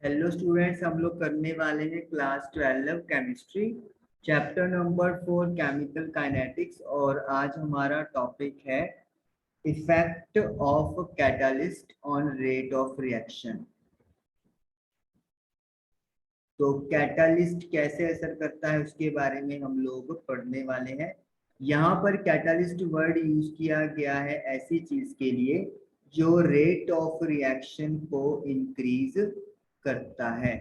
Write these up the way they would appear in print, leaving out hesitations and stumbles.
Hello students, हम लोग करने वाले हैं class 12 chemistry chapter number 4 chemical kinetics. और आज हमारा टॉपिक है effect of catalyst on rate of reaction. तो कैटलिस्ट कैसे असर करता है उसके बारे में हम लोग पढ़ने वाले हैं। यहाँ पर कैटलिस्ट वर्ड यूज किया गया है ऐसी चीज के लिए जो रेट ऑफ रिएक्शन को इंक्रीज करता है।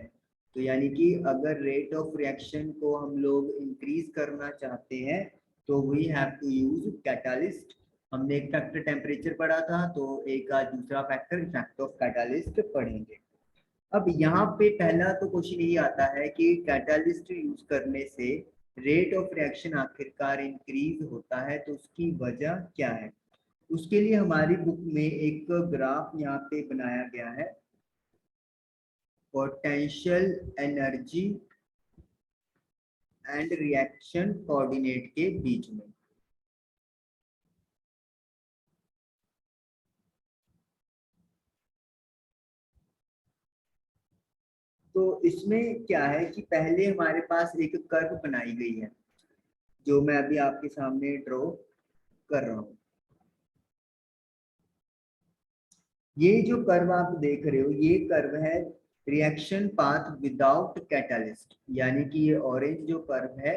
तो यानी कि अगर रेट ऑफ रिएक्शन को हम लोग इंक्रीज करना चाहते हैं तो we have to use catalyst. हमने एक फैक्टर टेम्परेचर पढ़ा था, तो एक आज दूसरा फैक्टर इफेक्ट ऑफ कैटलिस्ट पढ़ेंगे। अब यहाँ पे पहला तो क्वेश्चन यही आता है कि कैटलिस्ट यूज करने से रेट ऑफ रिएक्शन आखिरकार इंक्रीज होता है, तो उसकी वजह क्या है। उसके लिए हमारी बुक में एक ग्राफ यहाँ पे बनाया गया है potential energy and reaction coordinate के बीच में। तो इसमें क्या है कि पहले हमारे पास एक कर्व बनाई गई है जो मैं अभी आपके सामने ड्रॉ कर रहा हूँ। ये जो कर्व आप देख रहे हो ये कर्व है रिएक्शन पाथ विदाउट कैटलिस्ट, यानी कि ये ऑरेंज जो कर्व है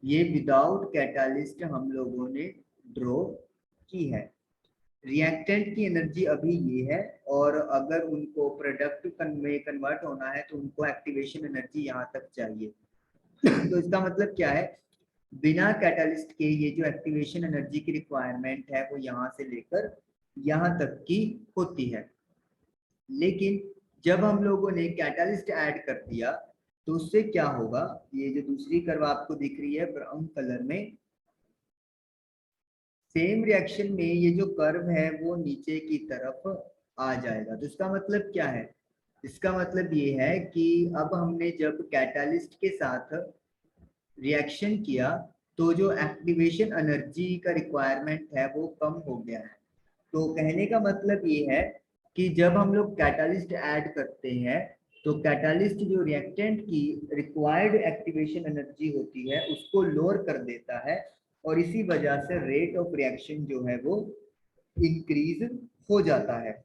ये विदाउट कैटलिस्ट हम लोगों ने ड्रॉ की है। रिएक्टेंट की एनर्जी अभी ये है, और अगर उनको प्रोडक्ट में कन्वर्ट होना है तो उनको एक्टिवेशन एनर्जी यहाँ तक चाहिए। तो इसका मतलब क्या है, बिना कैटलिस्ट के ये जो एक्टिवेशन एनर्जी की रिक्वायरमेंट है वो यहाँ से लेकर यहाँ तक की होती है। लेकिन जब हम लोगों ने कैटलिस्ट ऐड कर दिया तो उससे क्या होगा, ये जो दूसरी कर्व आपको दिख रही है ब्राउन कलर में, सेम रिएक्शन में ये जो कर्व है वो नीचे की तरफ आ जाएगा। तो इसका मतलब क्या है, इसका मतलब ये है कि अब हमने जब कैटलिस्ट के साथ रिएक्शन किया तो जो एक्टिवेशन एनर्जी का रिक्वायरमेंट है वो कम हो गया है। तो कहने का मतलब ये है कि जब हम लोग कैटलिस्ट ऐड करते हैं तो कैटलिस्ट जो रिएक्टेंट की रिक्वायर्ड एक्टिवेशन एनर्जी होती है उसको लोअर कर देता है, और इसी वजह से रेट ऑफ रिएक्शन जो है वो इंक्रीज हो जाता है।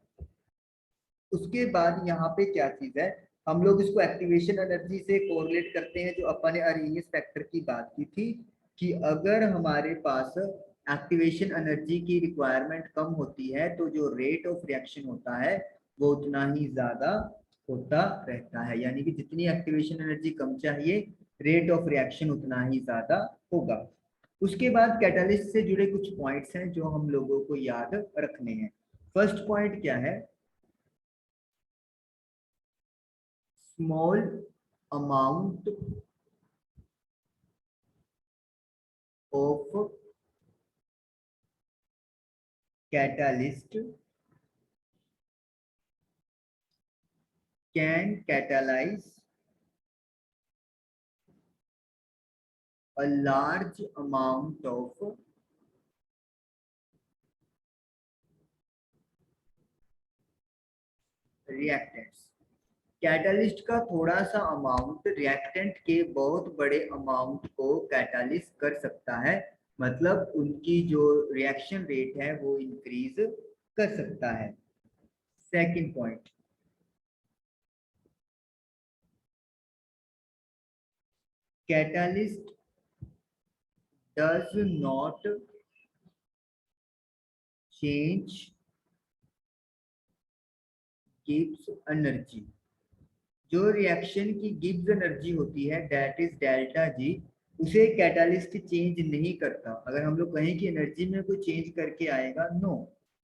उसके बाद यहाँ पे क्या चीज है, हम लोग इसको एक्टिवेशन एनर्जी से कोरिलेट करते हैं जो अपन ने अरेनियस फैक्टर की बात की थी कि अगर हमारे पास एक्टिवेशन एनर्जी की रिक्वायरमेंट कम होती है तो जो रेट ऑफ रिएक्शन होता है वो उतना ही ज्यादा होता रहता है। यानी कि जितनी एक्टिवेशन एनर्जी कम चाहिए रेट ऑफ रिएक्शन उतना ही ज्यादा होगा। उसके बाद कैटलिस्ट से जुड़े कुछ पॉइंट्स हैं जो हम लोगों को याद रखने हैं। फर्स्ट पॉइंट क्या है, small amount of catalyst can catalyze a large amount of reactants। Catalyst का थोड़ा सा अमाउंट रिएक्टेंट के बहुत बड़े अमाउंट को कैटलिस्ट कर सकता है, मतलब उनकी जो रिएक्शन रेट है वो इंक्रीज कर सकता है। Second point, catalyst does not change Gibbs energy. जो रिएक्शन की गिब्स एनर्जी होती है दैट इज डेल्टा जी, उसे कैटलिस्ट चेंज नहीं करता। अगर हम लोग कहें कि एनर्जी में कोई चेंज करके आएगा, नो,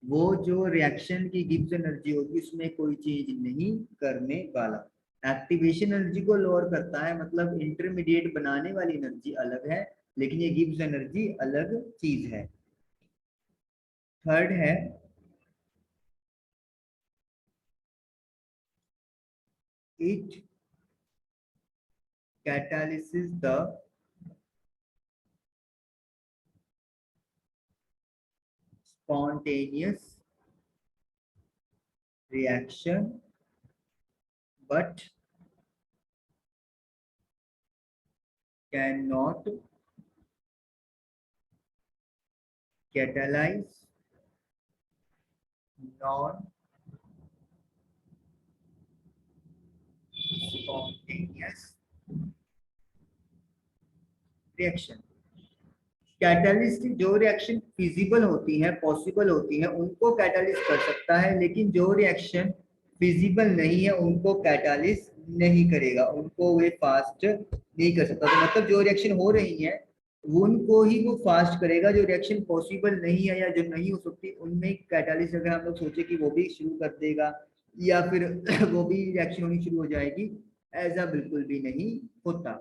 वो जो रिएक्शन की गिब्स एनर्जी होगी उसमें कोई चेंज नहीं करने वाला। एक्टिवेशन एनर्जी को लोअर करता है, मतलब इंटरमीडिएट बनाने वाली एनर्जी अलग है लेकिन ये गिब्स एनर्जी अलग चीज है। थर्ड है, it catalyzes the spontaneous reaction but can not catalyse non spontaneous reaction. Catalyst जो रिएक्शन फिजिबल होती है, पॉसिबल होती है, उनको कैटलिस्ट कर सकता है, लेकिन जो रिएक्शन फिजिबल नहीं है उनको कैटलिस्ट नहीं करेगा, उनको वे फास्ट नहीं कर सकता। तो मतलब जो रिएक्शन हो रही है उनको ही वो फास्ट करेगा, जो रिएक्शन पॉसिबल नहीं है या जो नहीं हो सकती उनमें कैटलिस्ट अगर हम लोग सोचे कि वो भी शुरू कर देगा या फिर वो भी रिएक्शन होनी शुरू हो जाएगी, ऐसा बिल्कुल भी नहीं होता।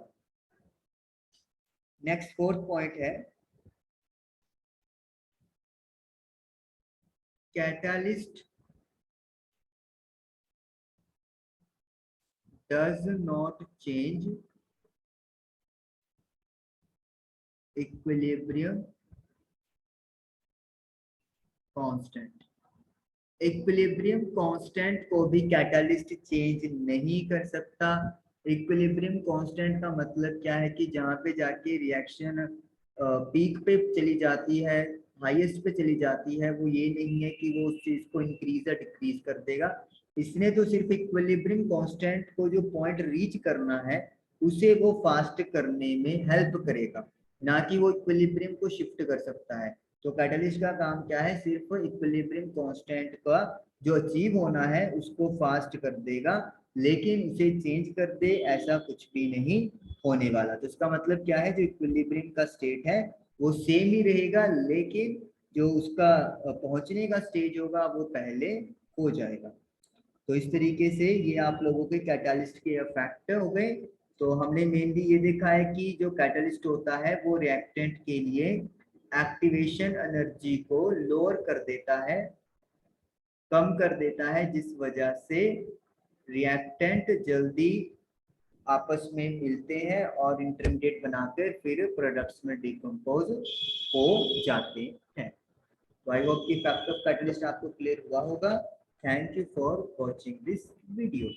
नेक्स्ट फोर्थ पॉइंट है catalyst does not change equilibrium constant। Equilibrium constant को भी कैटलिस्ट चेंज नहीं कर सकता। इक्विलिब्रियम कांस्टेंट का मतलब क्या है कि जहाँ पे जाके रिएक्शन पीक पे चली जाती है, हाईएस्ट पे चली जाती है, वो ये नहीं है कि वो उस चीज को इंक्रीज या डिक्रीज कर देगा। इसने तो सिर्फ इक्विलिब्रियम कांस्टेंट को जो पॉइंट रीच करना है उसे वो फास्ट करने में हेल्प करेगा, ना कि वो इक्विलिब्रियम को शिफ्ट कर सकता है। तो कैटलिस्ट का काम क्या है, सिर्फ इक्विलिब्रियम कांस्टेंट का जो अचीव होना है उसको फास्ट कर देगा, लेकिन उसे चेंज कर दे ऐसा कुछ भी नहीं होने वाला। तो इसका मतलब क्या है, जो इक्विलिब्रियम का स्टेट है वो सेम ही रहेगा, लेकिन जो उसका पहुंचने का स्टेज होगा वो पहले हो जाएगा। तो इस तरीके से ये आप लोगों के कैटलिस्ट के इफेक्ट हो गए। तो हमने मेनली ये देखा है कि जो कैटलिस्ट होता है वो रिएक्टेंट के लिए एक्टिवेशन एनर्जी को लोअर कर देता है, कम कर देता है, जिस वजह से रिएक्टेंट जल्दी आपस में मिलते हैं और इंटरमीडिएट बनाकर फिर प्रोडक्ट्स में डिकम्पोज हो जाते हैं। तो आई होप कि फैक्ट ऑफ कैटलिस्ट आपको क्लियर हुआ होगा। Thank you for watching this video.